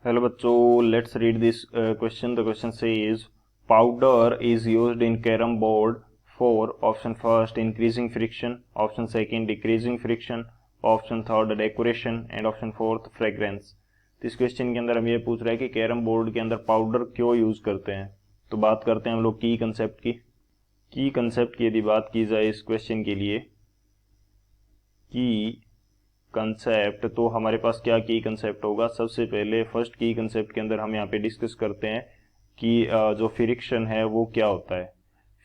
Hello बच्चों, let's read this question. The question says powder is used in carrom board for option first increasing friction, option second decreasing friction, option third decoration and option fourth fragrance. इस question के अंदर हम ये पूछ रहे हैं कि कैरम बोर्ड के अंदर पाउडर क्यों यूज करते हैं. तो बात करते हैं हम लोग की कंसेप्ट की यदि बात की जाए इस क्वेश्चन के लिए की कंसेप्ट, तो हमारे पास क्या की कंसेप्ट होगा. सबसे पहले फर्स्ट की कंसेप्ट के अंदर हम यहाँ पे डिस्कस करते हैं कि जो फ्रिक्शन है वो क्या होता है.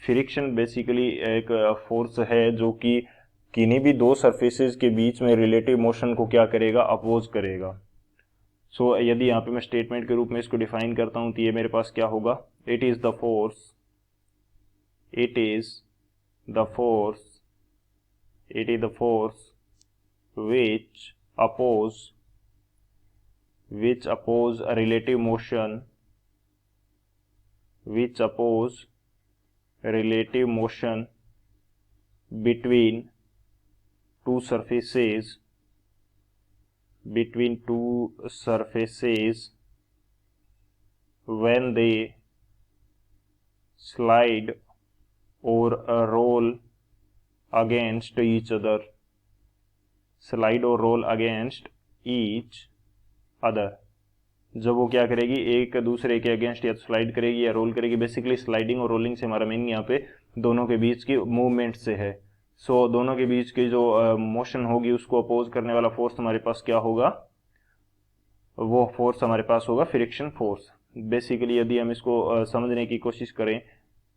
फ्रिक्शन बेसिकली एक फोर्स है जो कि किन्हीं भी दो सरफेसेस के बीच में रिलेटिव मोशन को क्या करेगा, अपोज करेगा. सो यदि यहाँ पे मैं स्टेटमेंट के रूप में इसको डिफाइन करता हूँ तो ये मेरे पास क्या होगा. It is the force it is the force it is the force which oppose a relative motion between two surfaces when they slide or roll against each other. जब वो क्या करेगी, एक दूसरे के अगेंस्ट या तो स्लाइड करेगी या रोल करेगी. बेसिकली स्लाइडिंग और रोलिंग से हमारा मीनिंग यहाँ पे दोनों के बीच की मूवमेंट से है. सो दोनों के बीच की जो मोशन होगी उसको अपोज करने वाला फोर्स हमारे पास क्या होगा, वो फोर्स हमारे पास होगा फ्रिक्शन फोर्स. बेसिकली यदि हम इसको समझने की कोशिश करें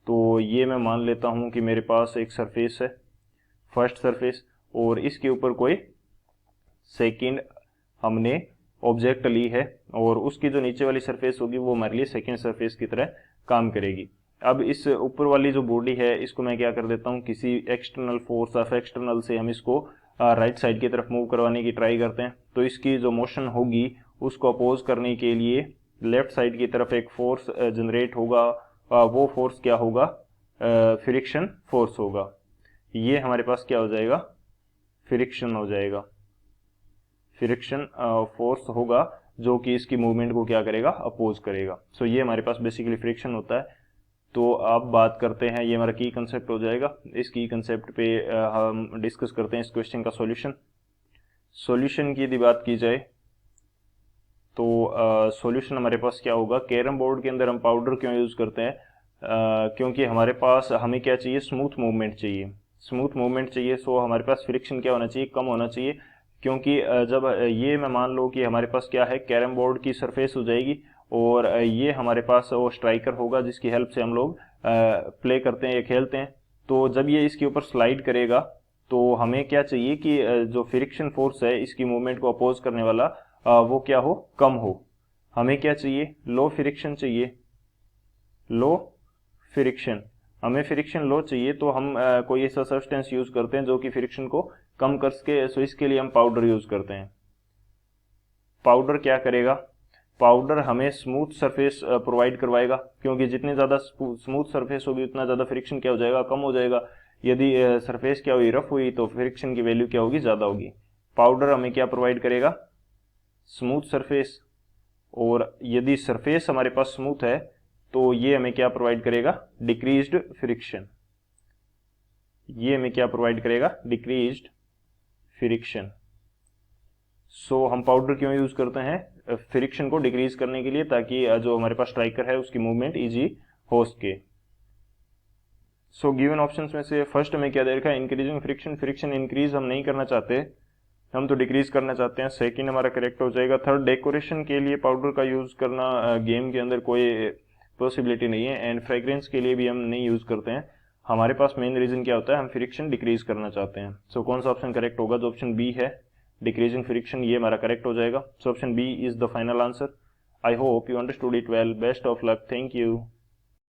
तो ये मैं मान लेता हूँ कि मेरे पास एक सरफेस है, फर्स्ट सरफेस, और इसके ऊपर कोई सेकंड हमने ऑब्जेक्ट ली है और उसकी जो नीचे वाली सरफेस होगी वो हमारे लिए सेकंड सरफेस की तरह काम करेगी. अब इस ऊपर वाली जो बॉडी है इसको मैं क्या कर देता हूँ, किसी एक्सटर्नल फोर्स ऑफ एक्सटर्नल से हम इसको राइट साइड की तरफ मूव करवाने की ट्राई करते हैं. तो इसकी जो मोशन होगी उसको अपोज करने के लिए लेफ्ट साइड की तरफ एक फोर्स जनरेट होगा. वो फोर्स क्या होगा, फ्रिक्शन फोर्स होगा. ये हमारे पास क्या हो जाएगा, फ्रिक्शन हो जाएगा. फ्रिक्शन फोर्स होगा जो कि इसकी मूवमेंट को क्या करेगा, अपोज करेगा. सो ये हमारे पास बेसिकली फ्रिक्शन होता है. तो अब बात करते हैं, ये हमारा की कंसेप्ट हो जाएगा. इस की कंसेप्ट पे हम डिस्कस करते हैं इस क्वेश्चन का सॉल्यूशन की यदि बात की जाए तो सॉल्यूशन हमारे पास क्या होगा. कैरम बोर्ड के अंदर हम पाउडर क्यों यूज करते हैं, क्योंकि हमारे पास हमें क्या चाहिए, स्मूथ मूवमेंट चाहिए. सो हमारे पास फ्रिक्शन क्या होना चाहिए, कम होना चाहिए. क्योंकि जब ये मैं मान लो कि हमारे पास क्या है, कैरम बोर्ड की सरफेस हो जाएगी और ये हमारे पास वो स्ट्राइकर होगा जिसकी हेल्प से हम लोग प्ले करते हैं या खेलते हैं. तो जब ये इसके ऊपर स्लाइड करेगा तो हमें क्या चाहिए कि जो फ्रिक्शन फोर्स है इसकी मूवमेंट को अपोज करने वाला वो क्या हो, कम हो. हमें क्या चाहिए, लो फ्रिक्शन चाहिए. हमें फ्रिक्शन लो चाहिए. तो हम कोई ऐसा सब्सटेंस यूज करते हैं जो कि फ्रिक्शन को कम कर सके. सो इसके लिए हम पाउडर यूज करते हैं. पाउडर क्या करेगा, पाउडर हमें स्मूथ सरफेस प्रोवाइड करवाएगा. क्योंकि जितनी ज्यादा स्मूथ सरफेस होगी उतना ज्यादा फ्रिक्शन क्या हो जाएगा, कम हो जाएगा. यदि सरफेस क्या हुई, रफ हुई, तो फ्रिक्शन की वैल्यू क्या होगी, ज्यादा होगी. पाउडर हमें क्या प्रोवाइड करेगा, स्मूथ सरफेस. और यदि सरफेस हमारे पास स्मूथ है तो ये हमें क्या प्रोवाइड करेगा, decreased friction. Decreased friction. So हम पाउडर क्यों यूज करते हैं, फ्रिक्शन को डिक्रीज करने के लिए, ताकि जो हमारे पास स्ट्राइकर है उसकी मूवमेंट इजी हो सके. सो गिवन ऑप्शंस में से फर्स्ट में क्या दे रखा है, इंक्रीजिंग फ्रिक्शन इंक्रीज हम नहीं करना चाहते, हम तो डिक्रीज करना चाहते हैं. सेकंड हमारा करेक्ट हो जाएगा. थर्ड, डेकोरेशन के लिए पाउडर का यूज करना गेम के अंदर कोई पॉसिबिलिटी नहीं है. एंड फ्रेग्रेंस के लिए भी हम नहीं यूज करते हैं. हमारे पास मेन रीजन क्या होता है, हम फ्रिक्शन डिक्रीज करना चाहते हैं. सो कौन सा ऑप्शन करेक्ट होगा, जो ऑप्शन बी है, डिक्रीजिंग फ्रिक्शन, ये हमारा करेक्ट हो जाएगा. So option B is the final answer. I hope you understood it well. Best of luck. Thank you.